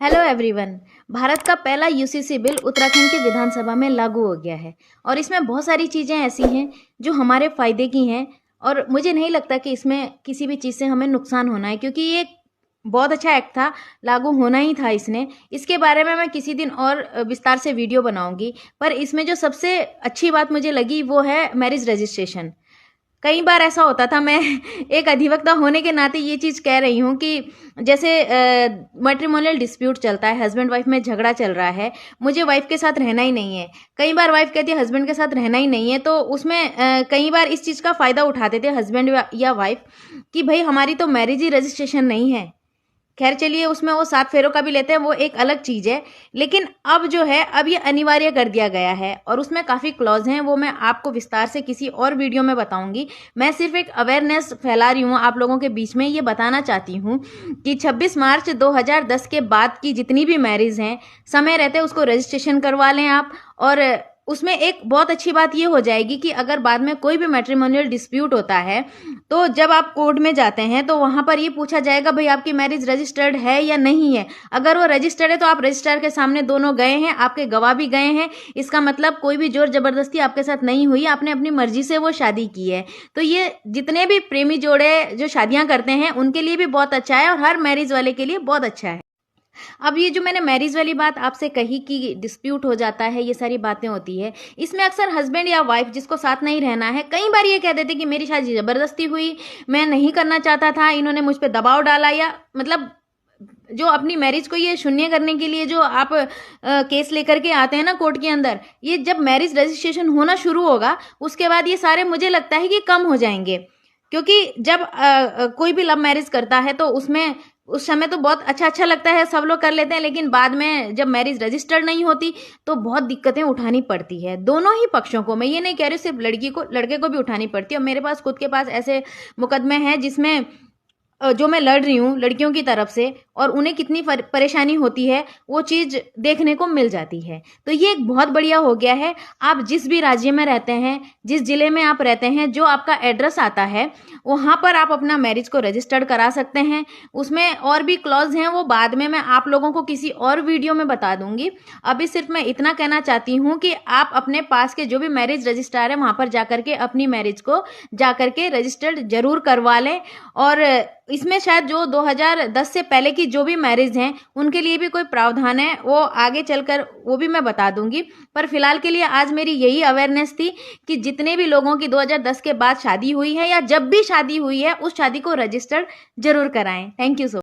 Hello everyone. Bharat का पहला UCC bill Uttarakhand की विधानसभा में लागू हो गया है और इसमें बहुत सारी चीज़ें ऐसी हैं जो हमारे फ़ायदे की हैं और मुझे नहीं लगता कि इसमें किसी भी चीज़ से हमें नुकसान होना है, क्योंकि ये बहुत अच्छा एक्ट था, लागू होना ही था इसने। इसके बारे में मैं किसी दिन और विस्तार से वीडियो बनाऊंगी। पर इसमें जो सबसे अच्छी बात मुझे लगी वो है मैरिज रजिस्ट्रेशन। कई बार ऐसा होता था, मैं एक अधिवक्ता होने के नाते ये चीज़ कह रही हूँ कि जैसे मैट्रिमोनियल डिस्प्यूट चलता है, हस्बैंड वाइफ में झगड़ा चल रहा है, मुझे वाइफ के साथ रहना ही नहीं है। कई बार वाइफ कहती है हस्बैंड के साथ रहना ही नहीं है, तो उसमें कई बार इस चीज़ का फ़ायदा उठाते थे हस्बैंड या वाइफ कि भाई हमारी तो मैरिज ही रजिस्ट्रेशन नहीं है। खैर चलिए, उसमें वो 7 फेरों का भी लेते हैं, वो एक अलग चीज़ है। लेकिन अब जो है, अब ये अनिवार्य कर दिया गया है और उसमें काफ़ी क्लॉज हैं, वो मैं आपको विस्तार से किसी और वीडियो में बताऊंगी। मैं सिर्फ एक अवेयरनेस फैला रही हूँ आप लोगों के बीच में। ये बताना चाहती हूँ कि 26 मार्च 2010 के बाद की जितनी भी मैरिज हैं, समय रहते उसको रजिस्ट्रेशन करवा लें आप। और उसमें एक बहुत अच्छी बात ये हो जाएगी कि अगर बाद में कोई भी मैट्रिमोनियल डिस्प्यूट होता है, तो जब आप कोर्ट में जाते हैं तो वहां पर ये पूछा जाएगा भाई आपकी मैरिज रजिस्टर्ड है या नहीं है। अगर वो रजिस्टर्ड है तो आप रजिस्ट्रार के सामने दोनों गए हैं, आपके गवाह भी गए हैं, इसका मतलब कोई भी जोर जबरदस्ती आपके साथ नहीं हुई, आपने अपनी मर्जी से वो शादी की है। तो ये जितने भी प्रेमी जोड़े जो शादियां करते हैं उनके लिए भी बहुत अच्छा है और हर मैरिज वाले के लिए बहुत अच्छा है। अब ये जो मैंने मैरिज वाली बात आपसे कही कि डिस्प्यूट हो जाता है, ये सारी बातें होती है, इसमें अक्सर हस्बैंड या वाइफ जिसको साथ नहीं रहना है, कई बार ये कह देते कि मेरी शादी जबरदस्ती हुई, मैं नहीं करना चाहता था, इन्होंने मुझ पर दबाव डाला, या मतलब जो अपनी मैरिज को ये शून्य करने के लिए जो आप केस लेकर के आते हैं ना कोर्ट के अंदर, ये जब मैरिज रजिस्ट्रेशन होना शुरू होगा उसके बाद ये सारे मुझे लगता है कि कम हो जाएंगे। क्योंकि जब कोई भी लव मैरिज करता है तो उसमें उस समय तो बहुत अच्छा अच्छा लगता है, सब लोग कर लेते हैं, लेकिन बाद में जब मैरिज रजिस्टर्ड नहीं होती तो बहुत दिक्कतें उठानी पड़ती है दोनों ही पक्षों को। मैं ये नहीं कह रही सिर्फ लड़की को, लड़के को भी उठानी पड़ती है। और मेरे पास खुद के पास ऐसे मुकदमे हैं जिसमें जो मैं लड़ रही हूँ लड़कियों की तरफ से, और उन्हें कितनी परेशानी होती है वो चीज़ देखने को मिल जाती है। तो ये एक बहुत बढ़िया हो गया है। आप जिस भी राज्य में रहते हैं, जिस जिले में आप रहते हैं, जो आपका एड्रेस आता है वहाँ पर आप अपना मैरिज को रजिस्टर्ड करा सकते हैं। उसमें और भी क्लॉज हैं, वो बाद में मैं आप लोगों को किसी और वीडियो में बता दूंगी। अभी सिर्फ मैं इतना कहना चाहती हूँ कि आप अपने पास के जो भी मैरिज रजिस्ट्रार है वहाँ पर जाकर के अपनी मैरिज को जाकर के रजिस्टर्ड जरूर करवा लें। और इसमें शायद जो 2010 से पहले की जो भी मैरिज हैं उनके लिए भी कोई प्रावधान है, वो आगे चलकर वो भी मैं बता दूंगी। पर फिलहाल के लिए आज मेरी यही अवेयरनेस थी कि जितने भी लोगों की 2010 के बाद शादी हुई है या जब भी शादी हुई है उस शादी को रजिस्टर्ड जरूर कराएं। Thank you so